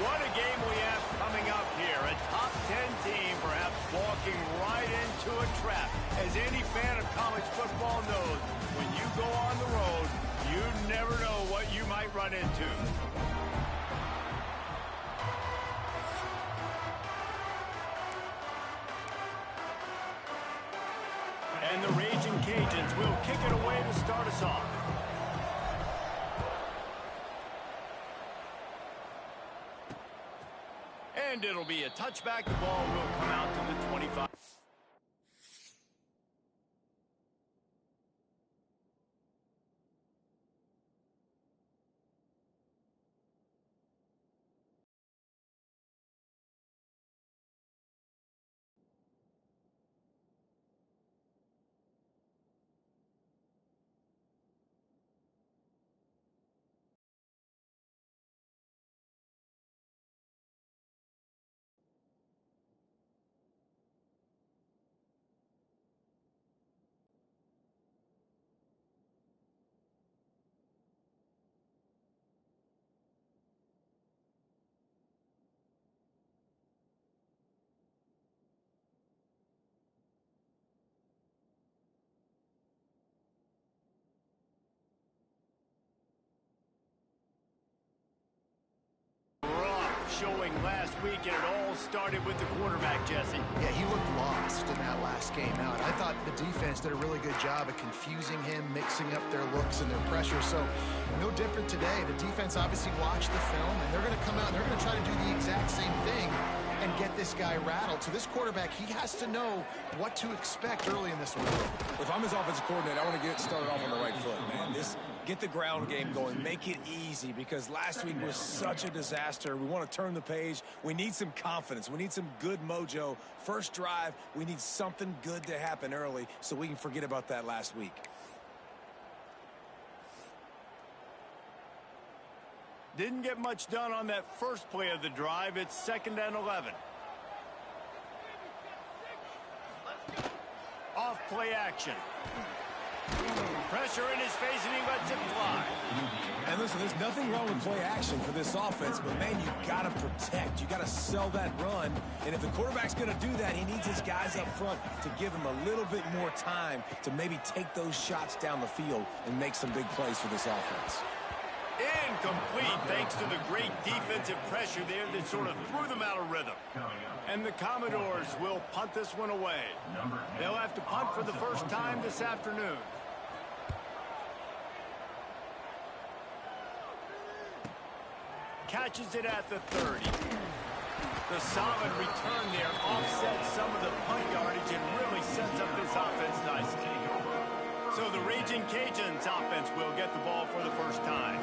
What a game we have coming up here. A top 10 team perhaps walking right into a trap. As any fan of college football knows, when you go on the road, you never know what you might run into. And the Raging Cajuns will kick it away to start us off. And it'll be a touchback. The ball will come out to the 25. Showing last week, and it all started with the quarterback, Jesse. Yeah, he looked lost in that last game out. I thought the defense did a really good job of confusing him, mixing up their looks and their pressure. So no different today. The defense obviously watched the film, and they're going to come out and they're going to try to do the exact same thing and get this guy rattled. So this quarterback, he has to know what to expect early in this one. If I'm his offensive coordinator, I want to get started off on the right foot, man. Get the ground game going. Make it easy, because last week was such a disaster. We want to turn the page. We need some confidence. We need some good mojo. First drive, we need something good to happen early so we can forget about that last week. Didn't get much done on that first play of the drive. It's 2nd and 11. Off play action. Pressure in his face, and he lets it fly. And listen, there's nothing wrong with play action for this offense, but, man, you got to protect. You got to sell that run. And if the quarterback's going to do that, he needs his guys up front to give him a little bit more time to maybe take those shots down the field and make some big plays for this offense. Incomplete, thanks to the great defensive pressure there that sort of threw them out of rhythm. And the Commodores will punt this one away. They'll have to punt for the first time this afternoon. Catches it at the 30. The solid return there offsets some of the punt yardage and really sets up this offense nicely. So the Raging Cajuns offense will get the ball for the first time.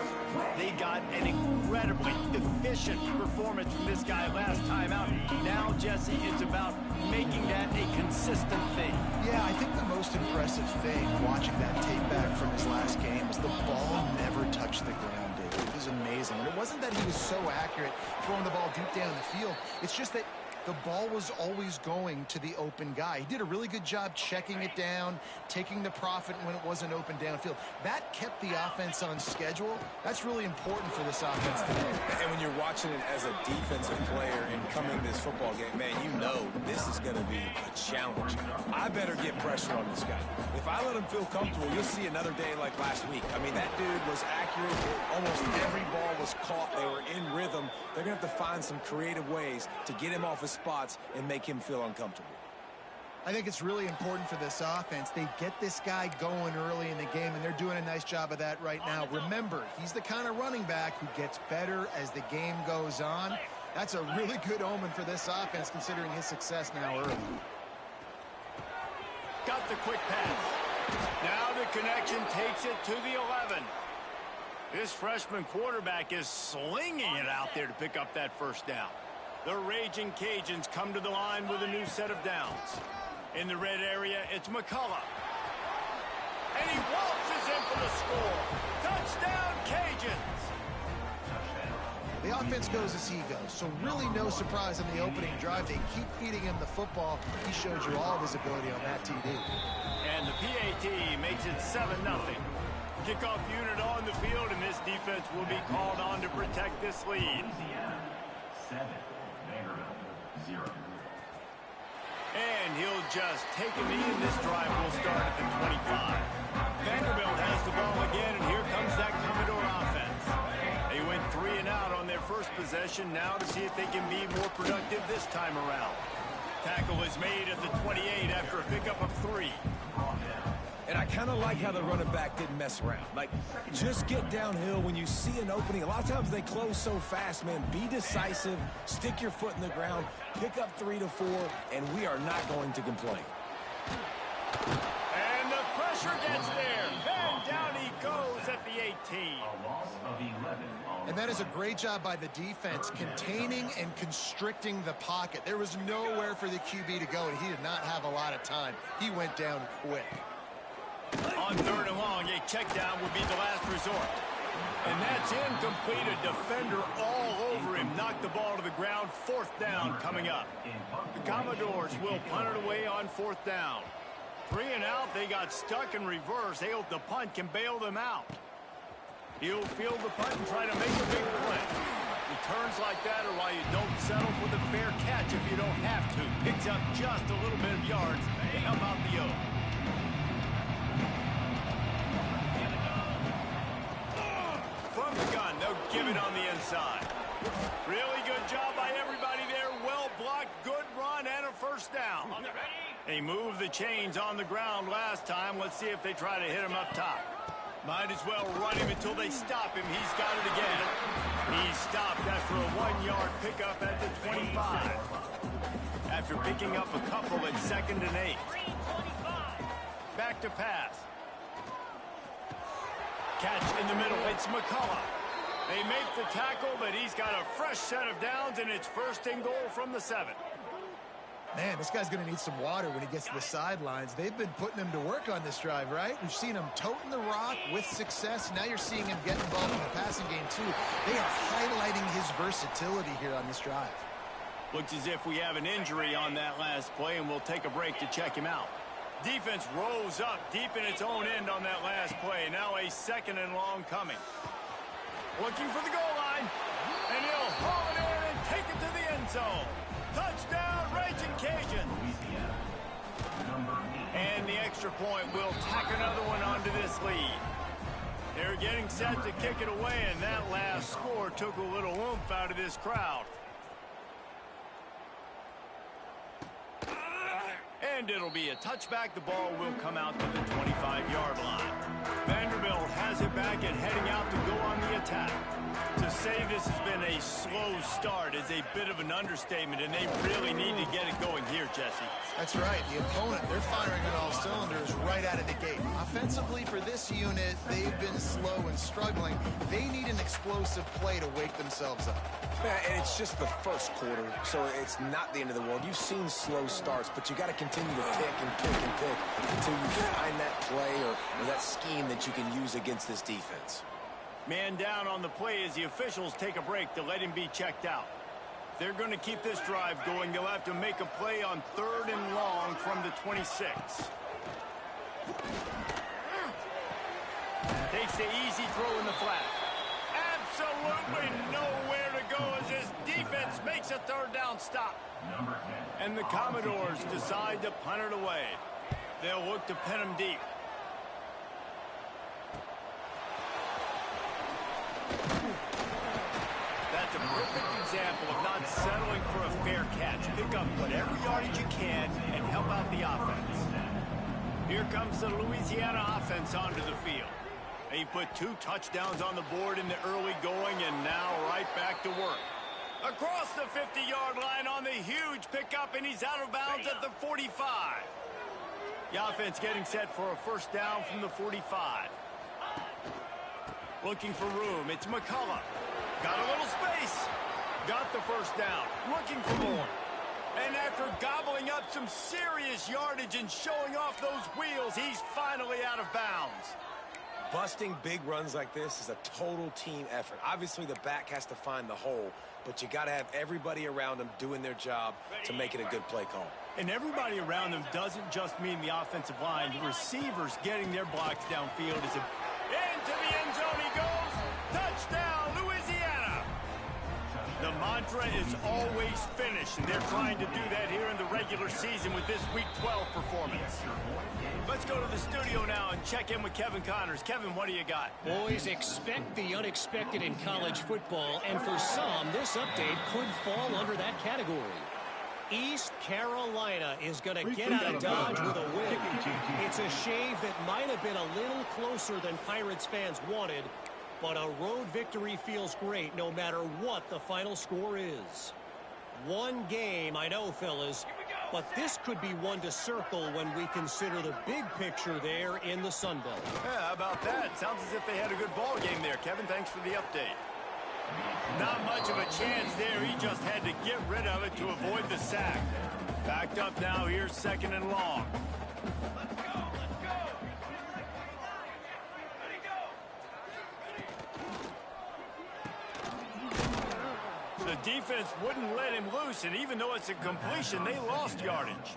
They got an incredibly efficient performance from this guy last time out. Now, Jesse, it's about making that a consistent thing. Yeah, I think the most impressive thing watching that tape back from his last game was the ball never touched the ground, David. It was amazing. And it wasn't that he was so accurate throwing the ball deep down the field. It's just that the ball was always going to the open guy. He did a really good job checking it down, taking the profit when it wasn't open downfield. That kept the offense on schedule. That's really important for this offense today. And when you're watching it as a defensive player and coming to this football game, man, you know this is going to be a challenge. I better get pressure on this guy. If I let him feel comfortable, you'll see another day like last week. I mean, that dude was accurate. Almost every ball was caught. They were in rhythm. They're going to have to find some creative ways to get him off his spots and make him feel uncomfortable. I think it's really important for this offense. They get this guy going early in the game, and they're doing a nice job of that right now. Remember, he's the kind of running back who gets better as the game goes on. That's a really good omen for this offense, considering his success now early. Got the quick pass. Now the connection takes it to the 11. This freshman quarterback is slinging it out there to pick up that first down. The Raging Cajuns come to the line with a new set of downs. In the red area, it's McCullough. And he waltzes in for the score. Touchdown, Cajuns! The offense goes as he goes, so really no surprise in the opening drive. They keep feeding him the football. He showed you all of his ability on that TD. And the PAT makes it 7-0. Kickoff unit on the field, and this defense will be called on to protect this lead. 7, Vanderbilt 0. And he'll just take a knee, and this drive will start at the 25. Vanderbilt has the ball again, and here comes that Commodore offense. They went 3 and out on their first possession, now to see if they can be more productive this time around. Tackle is made at the 28 after a pickup of 3. And I kind of like how the running back didn't mess around. Like, just get downhill when you see an opening. A lot of times they close so fast, man. Be decisive, stick your foot in the ground, pick up 3 to 4, and we are not going to complain. And the pressure gets there. And down he goes at the 18. A loss of 11. And that is a great job by the defense, containing and constricting the pocket. There was nowhere for the QB to go, and he did not have a lot of time. He went down quick. On 3rd and long, a check down would be the last resort. And that's incomplete. A defender all over him. Knocked the ball to the ground. 4th down coming up. The Commodores will punt it away on 4th down. 3 and out. They got stuck in reverse. They hope the punt can bail them out. He'll field the punt and try to make a big play. Returns like that are why you don't settle for the fair catch if you don't have to. Picks up just a little bit of yards. How about the O? From the gun, they'll give it on the inside. Really good job by everybody there. Well blocked, good run, and a 1st down. They moved the chains on the ground last time. Let's see if they try to hit him up top. Might as well run him until they stop him. He's got it again. He's stopped after a 1-yard pickup at the 25. After picking up a couple at 2nd and 8. Back to pass. Catch in the middle. It's McCullough. They make the tackle, but he's got a fresh set of downs, and it's 1st and goal from the 7. Man, this guy's going to need some water when he gets to the sidelines. They've been putting him to work on this drive, right? We've seen him toting the rock with success. Now you're seeing him get involved in the passing game, too. They are highlighting his versatility here on this drive. Looks as if we have an injury on that last play, and we'll take a break to check him out. Defense rose up deep in its own end on that last play. Now a 2nd and long coming. Looking for the goal line. And he'll haul it in and take it to the end zone. Touchdown, Raging Cajuns. And the extra point will tack another one onto this lead. They're getting set to kick it away, and that last score took a little oomph out of this crowd. And it'll be a touchback. The ball will come out to the 25-yard line. Vanderbilt has it back and heading out to go on the attack. To say this has been a slow start is a bit of an understatement, and they really need to get it going here, Jesse. That's right. The opponent, they're firing on all cylinders right out of the gate. Offensively, for this unit, they've been slow and struggling. They need an explosive play to wake themselves up. Yeah, and it's just the 1st quarter, so it's not the end of the world. You've seen slow starts, but you got to continue to pick and pick and pick until you find that play or that scheme that you can use against this defense. Man down on the play as the officials take a break to let him be checked out. If they're going to keep this drive going, they'll have to make a play on 3rd and long from the 26. Takes the easy throw in the flat. Absolutely nowhere to go as his defense makes a 3rd down stop. And the Commodores decide to punt it away. They'll look to pin him deep. That's a perfect example of not settling for a fair catch. Pick up whatever yardage you can and help out the offense. Here comes the Louisiana offense onto the field. They put 2 touchdowns on the board in the early going, and now right back to work. Across the 50-yard line on the huge pickup, and he's out of bounds at the 45. The offense getting set for a 1st down from the 45. Looking for room. It's McCullough. Got a little space. Got the 1st down. Looking for more. And after gobbling up some serious yardage and showing off those wheels, he's finally out of bounds. Busting big runs like this is a total team effort. Obviously, the back has to find the hole, but you got to have everybody around them doing their job to make it a good play call. And everybody around them doesn't just mean the offensive line. The receivers getting their blocks downfield is into the end zone he goes. Touchdown, Louisiana. The mantra is always finish, and they're trying to do that here in the regular season with this Week 12 performance. Let's go to the studio now and check in with Kevin Connors. Kevin, what do you got? Boys, expect the unexpected in college football, and for some, this update could fall under that category. East Carolina is going to get out of Dodge with a win. It's a shave that might have been a little closer than Pirates fans wanted, but a road victory feels great no matter what the final score is. One game, I know, fellas, but this could be one to circle when we consider the big picture there in the Sun Belt. Yeah, how about that? Sounds as if they had a good ball game there. Kevin, thanks for the update. Not much of a chance there. He just had to get rid of it to avoid the sack. Backed up now. Here's 2nd and long. The defense wouldn't let him loose, and even though it's a completion, they lost yardage.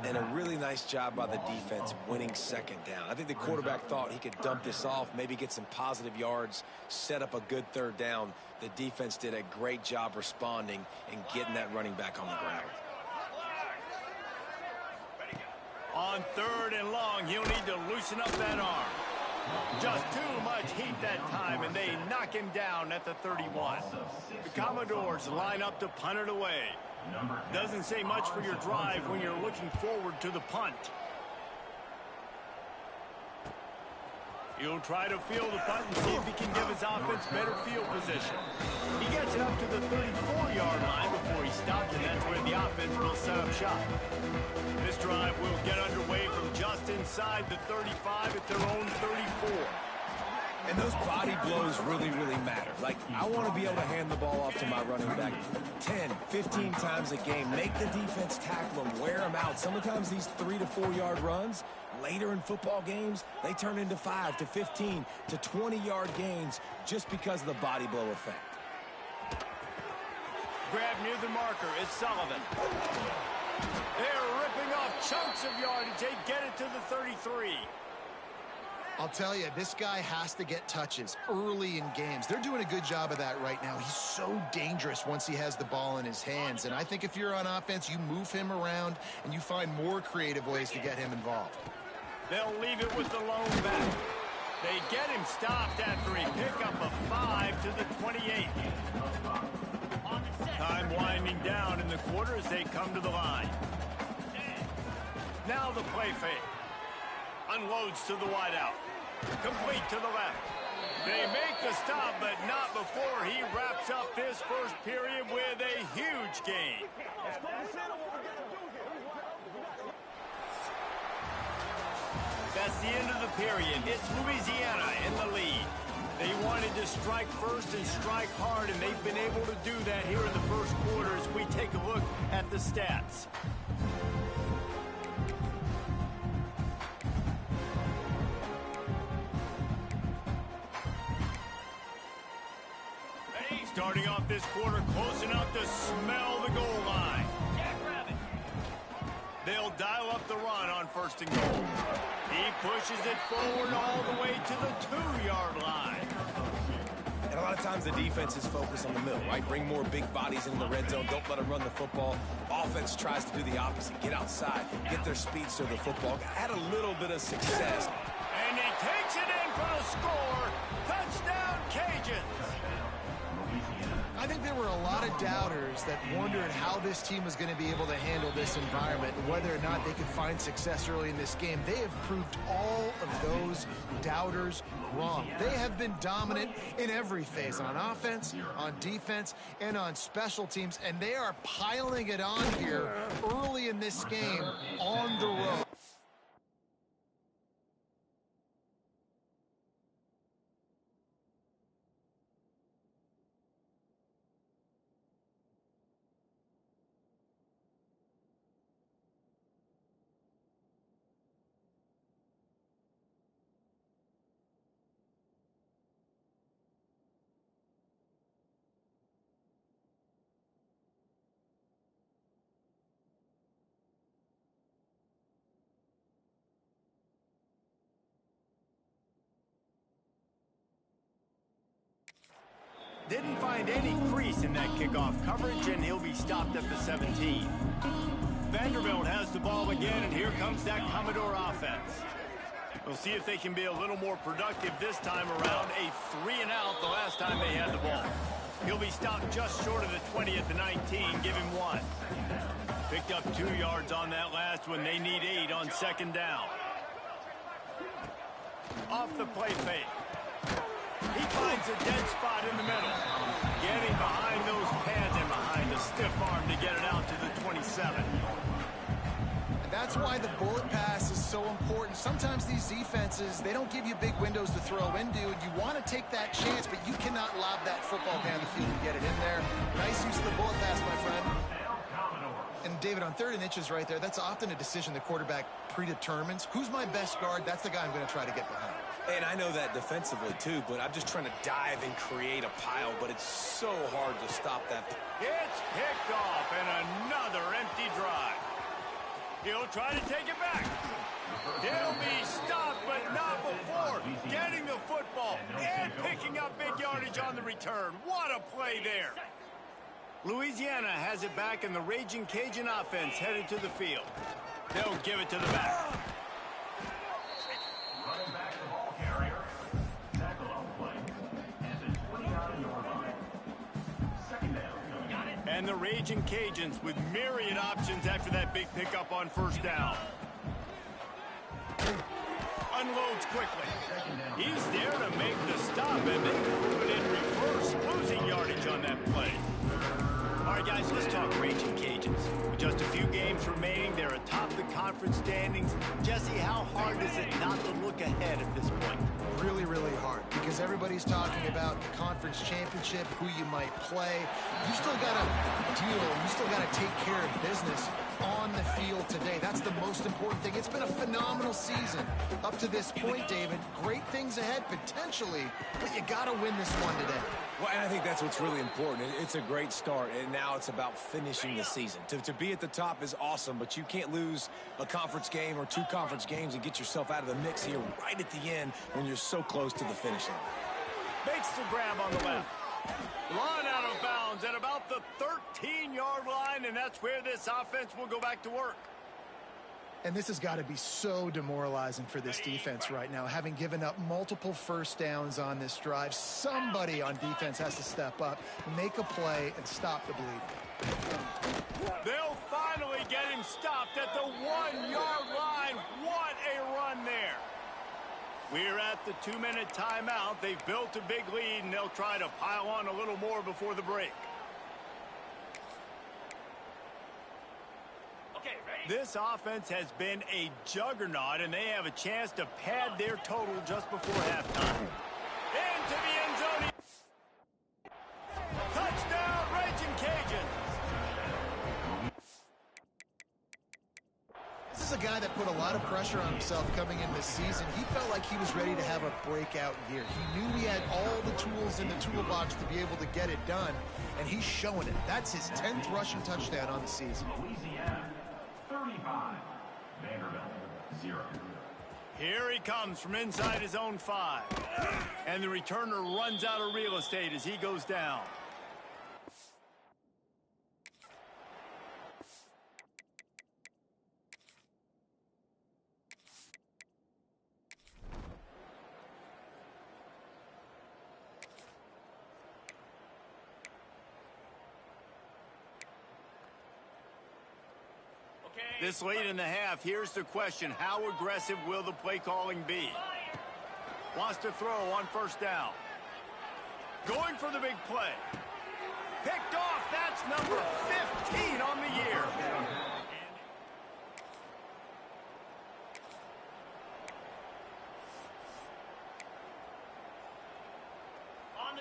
And a really nice job by the defense winning 2nd down. I think the quarterback thought he could dump this off, maybe get some positive yards, set up a good 3rd down. The defense did a great job responding and getting that running back on the ground. On 3rd and long, he'll need to loosen up that arm. Just too much heat that time, and they knock him down at the 31. The Commodores line up to punt it away. Doesn't say much for your drive when you're looking forward to the punt. He'll try to field the punt and see if he can give his offense better field position. He gets it up to the 34-yard line before he stops, and that's where the offense will set up shop. This drive will get underway from just inside the 35 at their own 34. And those body blows really, really matter. Like, I want to be able to hand the ball off to my running back 10, 15 times a game. Make the defense tackle them, wear them out. Sometimes these 3 to 4 yard runs, later in football games, they turn into 5 to 15 to 20-yard gains just because of the body blow effect. Grab near the marker. It's Sullivan. They're ripping off chunks of yardage. They get it to the 33. I'll tell you, this guy has to get touches early in games. They're doing a good job of that right now. He's so dangerous once he has the ball in his hands. And I think if you're on offense, you move him around and you find more creative ways to get him involved. They'll leave it with the lone back. They get him stopped after he picked up a 5 to the 28. Time winding down in the quarter as they come to the line. Now the play fake. Unloads to the wideout. Complete to the left. They make the stop, but not before he wraps up this first period with a huge gain. That's the end of the period. It's Louisiana in the lead. They wanted to strike first and strike hard, and they've been able to do that here in the first quarter as we take a look at the stats. Starting off this quarter close enough to smell the goal line. They'll dial up the run on 1st and goal. He pushes it forward all the way to the 2-yard line. And a lot of times the defense is focused on the middle, right? Bring more big bodies into the red zone. Don't let them run the football. Offense tries to do the opposite. Get outside. Get their speedster the football. Had a little bit of success. And he takes it in for the score. Touchdown, Cajuns. I think there were a lot of doubters that wondered how this team was going to be able to handle this environment and whether or not they could find success early in this game. They have proved all of those doubters wrong. They have been dominant in every phase, on offense, on defense, and on special teams, and they are piling it on here early in this game on the road. Didn't find any crease in that kickoff coverage, and he'll be stopped at the 17. Vanderbilt has the ball again, and here comes that Commodore offense. We'll see if they can be a little more productive this time around. A 3-and-out the last time they had the ball. He'll be stopped just short of the 20 at the 19. Give him 1. Picked up 2 yards on that last one. They need 8 on second down. Off the play fake. He finds a dead spot in the middle. Getting behind those pads and behind the stiff arm to get it out to the 27. That's why the bullet pass is so important. Sometimes these defenses, they don't give you big windows to throw into, and you want to take that chance, but you cannot lob that football down the field and get it in there. Nice use of the bullet pass, my friend. And David, on 3rd and inches right there, that's often a decision the quarterback predetermines. Who's my best guard? That's the guy I'm going to try to get behind. And I know that defensively, too, but I'm just trying to dive and create a pile, but it's so hard to stop that. It's picked off, and another empty drive. He'll try to take it back. He'll be stopped, but not before getting the football and picking up big yardage on the return. What a play there. Louisiana has it back, and the Raging Cajun offense headed to the field. They'll give it to the back. Running back the ball carrier. Tackle on play. At the 29-yard line. Second down. And the Raging Cajuns with myriad options after that big pickup on first down. Unloads quickly. He's there to make the stop, and they move it in reverse, losing yardage on that play. All right, guys, let's talk Raging Cajuns. With just a few games remaining, they're atop the conference standings. Jesse, how hard is it not to look ahead at this point? Really, really hard, because everybody's talking about the conference championship, who you might play. You still got to deal, you still got to take care of business on the field today. That's the most important thing. It's been a phenomenal season up to this point, David. Great things ahead, potentially, but you got to win this one today. Well, and I think that's what's really important. It's a great start, and now it's about finishing the season. To be at the top is awesome, but you can't lose a conference game or 2 conference games and get yourself out of the mix here right at the end when you're so close to the finish line. Makes the grab on the left. Run out of bounds at about the 13-yard line, and that's where this offense will go back to work. And this has got to be so demoralizing for this defense right now. Having given up multiple first downs on this drive, somebody on defense has to step up, make a play, and stop the bleeding. They'll finally get him stopped at the 1-yard line. What a run there. We're at the 2-minute timeout. They've built a big lead, and they'll try to pile on a little more before the break. This offense has been a juggernaut, and they have a chance to pad their total just before halftime. Into the end zone. Touchdown, Raging Cajuns. This is a guy that put a lot of pressure on himself coming in this season. He felt like he was ready to have a breakout year. He knew he had all the tools in the toolbox to be able to get it done, and he's showing it. That's his 10th rushing touchdown on the season. Louisiana, 35. Vanderbilt, 0. Here he comes from inside his own 5. And the returner runs out of real estate as he goes down. This late in the half, here's the question. How aggressive will the play calling be? Wants to throw on first down. Going for the big play. Picked off. That's number 15 on the year.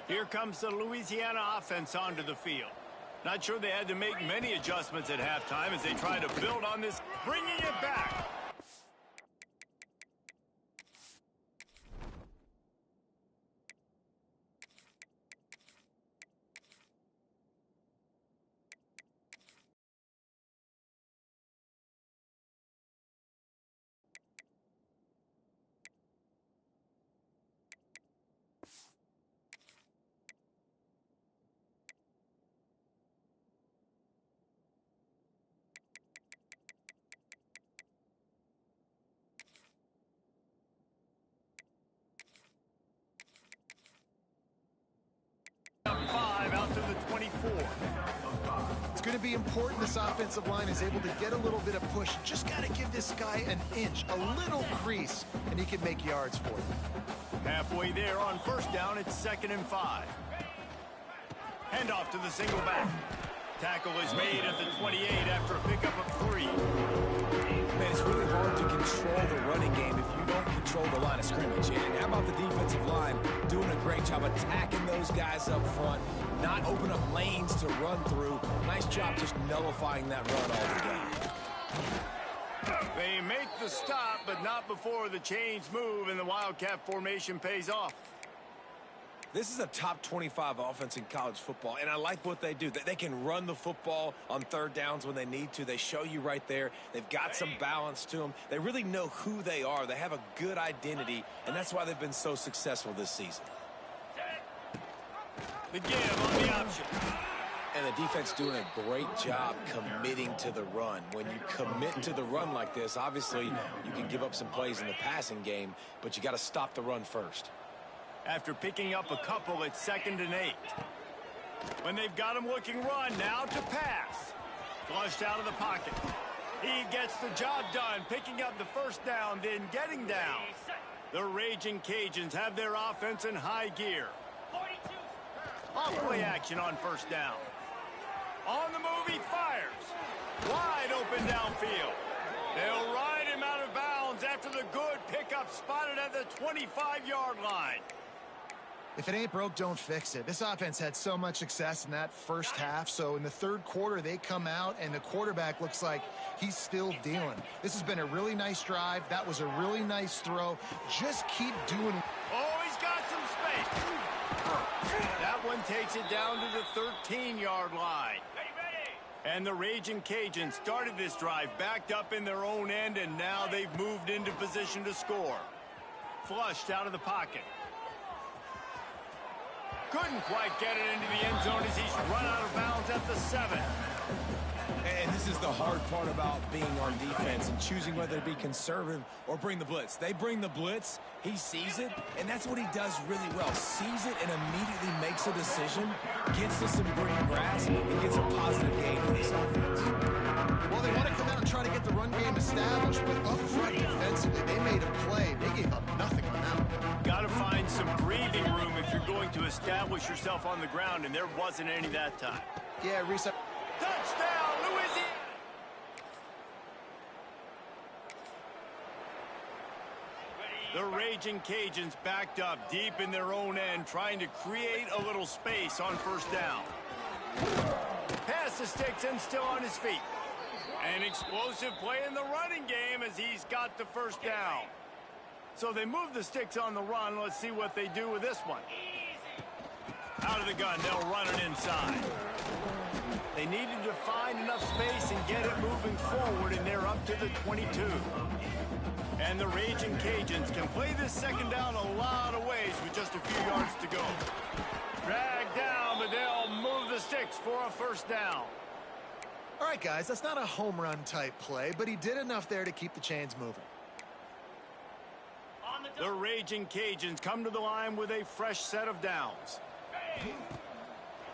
Here comes the Louisiana offense onto the field. Not sure they had to make many adjustments at halftime as they try to build on this, bringing it back. 4. It's going to be important this offensive line is able to get a little bit of push. Just got to give this guy an inch, a little crease, and he can make yards for it. Halfway there on first down, it's 2nd and 5. Handoff to the single back. Tackle is made at the 28 after a pickup of 3. Man, it's really hard to control the running game if you don't control the line of scrimmage. And how about the defensive line doing a great job attacking those guys up front, not open up lanes to run through. Nice job just nullifying that run altogether. They make the stop, but not before the chains move and the Wildcat formation pays off. This is a top 25 offense in college football, and I like what they do. They can run the football on 3rd downs when they need to. They show you right there. They've got some balance to them. They really know who they are. They have a good identity, and that's why they've been so successful this season. The give on the option. And the defense doing a great job committing to the run. When you commit to the run like this, obviously you can give up some plays in the passing game, but you got to stop the run first. After picking up a couple, it's 2nd and 8. When they've got him looking run, now to pass. Flushed out of the pocket. He gets the job done, picking up the first down, then getting down. The Raging Cajuns have their offense in high gear. Off-play action on first down. On the move, he fires. Wide open downfield. They'll ride him out of bounds after the good pickup spotted at the 25-yard line. If it ain't broke, don't fix it. This offense had so much success in that first half, so in the 3rd quarter, they come out, and the quarterback looks like he's still dealing. This has been a really nice drive. That was a really nice throw. Just keep doing. Oh, he's got some space. That one takes it down to the 13-yard line. And the Raging Cajuns started this drive backed up in their own end, and now they've moved into position to score. Flushed out of the pocket. Couldn't quite get it into the end zone as he's run out of bounds at the 7. And this is the hard part about being on defense and choosing whether to be conservative or bring the blitz. They bring the blitz, he sees it, and that's what he does really well. Sees it and immediately makes a decision, gets to some green grass, and gets a positive gain for this offense. Well, they want to come out and try to get the run game established, but up front defensively, they made a play. They gave up nothing on that one. Got to find some breathing room if you're going to establish yourself on the ground, and there wasn't any that time. Yeah, reset. Touchdown, Louisiana! The Raging Cajuns backed up deep in their own end, trying to create a little space on first down. Pass to Sticks and still on his feet. An explosive play in the running game as he's got the first down. So they move the Sticks on the run. Let's see what they do with this one. Out of the gun, they'll run it inside. They needed to find enough space and get it moving forward, and they're up to the 22. And the Raging Cajuns can play this 2nd down a lot of ways with just a few yards to go. Drag down, but they'll move the Sticks for a first down. All right, guys, that's not a home run type play, but he did enough there to keep the chains moving. The Raging Cajuns come to the line with a fresh set of downs.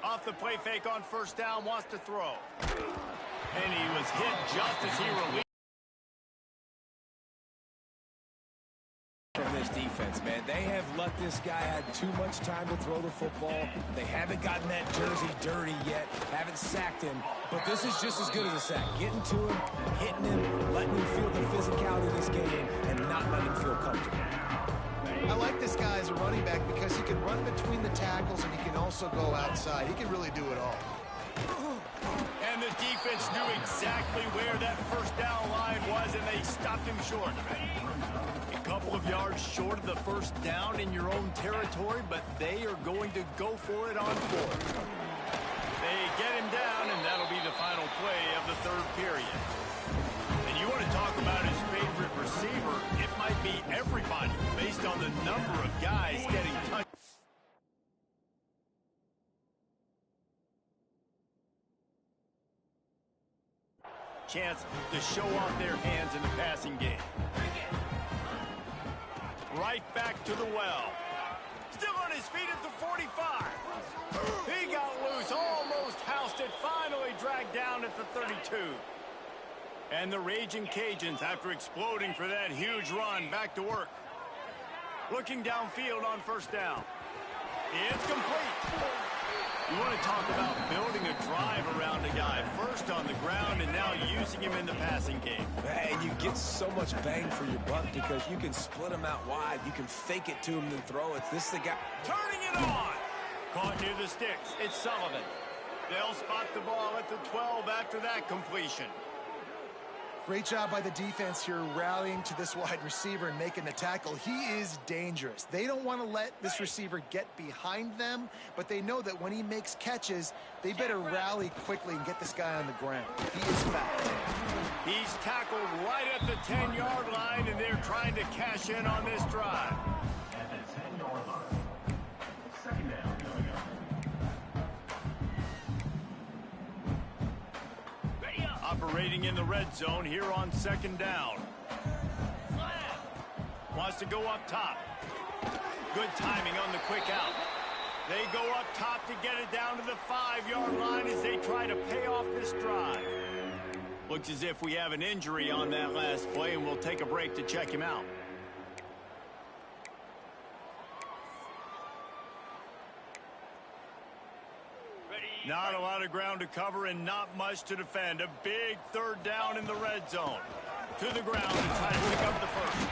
Off the play fake on first down, wants to throw. And he was hit just as he released. From this defense, man, they have let this guy had too much time to throw the football. They haven't gotten that jersey dirty yet, haven't sacked him, but this is just as good as a sack. Getting to him, hitting him, letting him feel the physicality of this game, and not letting him feel comfortable. I like this guy as a running back because he can run between the tackles and he can also go outside. He can really do it all. And the defense knew exactly where that first down line was, and they stopped him short. A couple of yards short of the first down in your own territory, but they are going to go for it on 4th. They get him down, and that'll be the final play of the 3rd period. And you want to talk about his favorite receiver, it might be everybody based on the number of guys getting touched. Chance to show off their hands in the passing game. Right back to the well. Still on his feet at the 45. He got loose, almost 32. And the Raging Cajuns, after exploding for that huge run, back to work. Looking downfield on first down. It's complete. You want to talk about building a drive around a guy. First on the ground and now using him in the passing game. And you get so much bang for your buck because you can split him out wide. You can fake it to him and throw it. This is the guy. Turning it on. Caught near the sticks. It's Sullivan. They'll spot the ball at the 12 after that completion. Great job by the defense here rallying to this wide receiver and making the tackle. He is dangerous. They don't want to let this receiver get behind them, but they know that when he makes catches, they better rally quickly and get this guy on the ground. He is fast. He's tackled right at the 10-yard line, and they're trying to cash in on this drive. At the 10-yard line. Second down coming up. Operating in the red zone here on second down. Wants to go up top. Good timing on the quick out. They go up top to get it down to the 5-yard line as they try to pay off this drive. Looks as if we have an injury on that last play, and we'll take a break to check him out. Not a lot of ground to cover and not much to defend. A big third down in the red zone. To the ground to try to pick up the first.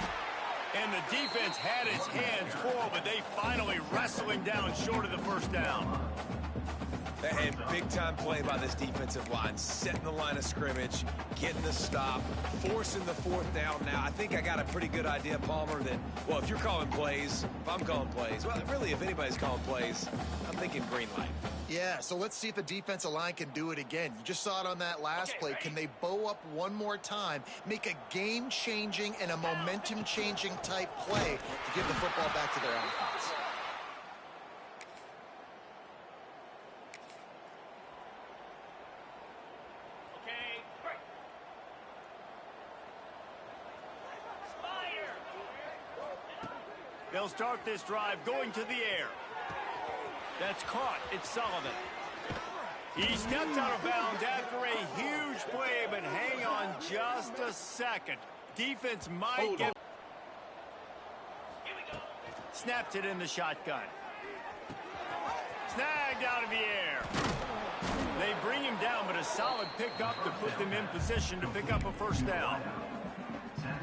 And the defense had its hands full, but they finally wrestle him down short of the first down. And big-time play by this defensive line. Setting the line of scrimmage, getting the stop, forcing the fourth down. Now, I think I got a pretty good idea, Palmer, that, well, if you're calling plays, if I'm calling plays, well, really, if anybody's calling plays, I'm thinking green light. Yeah, so let's see if the defensive line can do it again. You just saw it on that last play. Can they bow up one more time, make a game-changing and a momentum-changing type play to give the football back to their offense? They'll start this drive going to the air. That's caught. It's Sullivan. He steps out of bounds after a huge play, but hang on just a second. Defense might get... Snaps it in the shotgun. Snagged out of the air. They bring him down, but a solid pickup to put them in position to pick up a first down.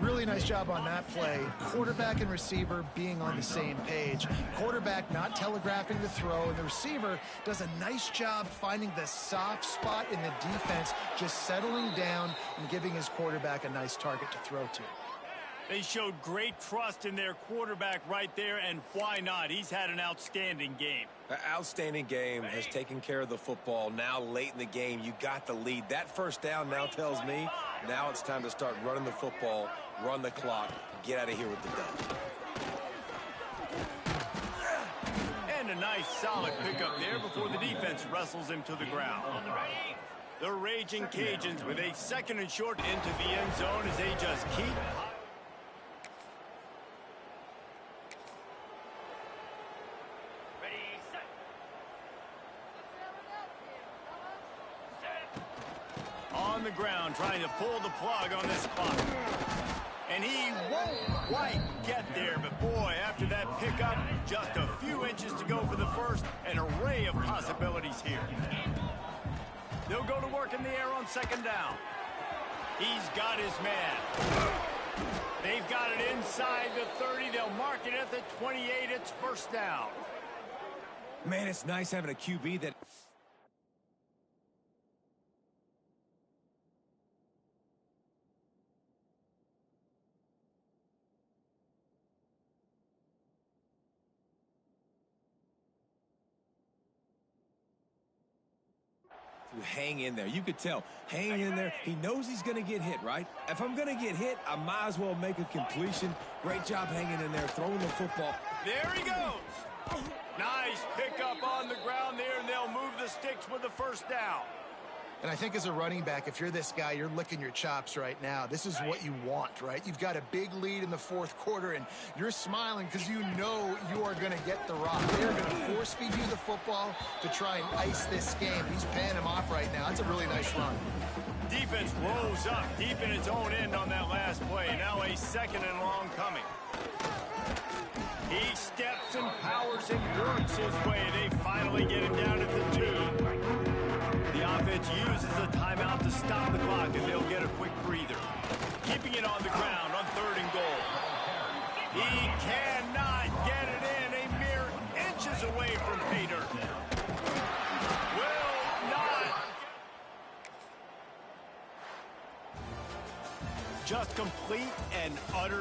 Really nice job on that play. Quarterback and receiver being on the same page. Quarterback not telegraphing the throw, and the receiver does a nice job finding the soft spot in the defense, just settling down and giving his quarterback a nice target to throw to. They showed great trust in their quarterback right there, and why not? He's had an outstanding game. An outstanding game, has taken care of the football. Now late in the game, you got the lead. That first down now tells me now it's time to start running the football, run the clock, get out of here with the dub. And a nice solid pickup there before the defense wrestles him to the ground. The Raging Cajuns with a second and short into the end zone as they just keep... on the ground trying to pull the plug on this clock. And he won't quite get there, but boy, after that pickup, just a few inches to go for the first. An array of possibilities here. They'll go to work in the air on second down. He's got his man. They've got it inside the 30. They'll mark it at the 28. It's first down. Man, it's nice having a QB that... to hang in there. You could tell, hang in there. He knows he's going to get hit, right? If I'm going to get hit, I might as well make a completion. Great job hanging in there, throwing the football. There he goes. Nice pickup on the ground there, and they'll move the sticks with the first down. And I think as a running back, if you're this guy, you're licking your chops right now. This is what you want, right? You've got a big lead in the fourth quarter, and you're smiling because you know you are going to get the rock. They're going to force-feed you the football to try and ice this game. He's paying him off right now. That's a really nice run. defense rose up deep in its own end on that last play. Now a second and long coming. He steps and powers and works his way. They finally get him down at the 2. The offense uses a timeout to stop the clock, and they'll get a quick breather. Keeping it on the ground on 3rd and goal. He cannot get it in. A mere inches away from pay dirt. Will not. Just complete and utter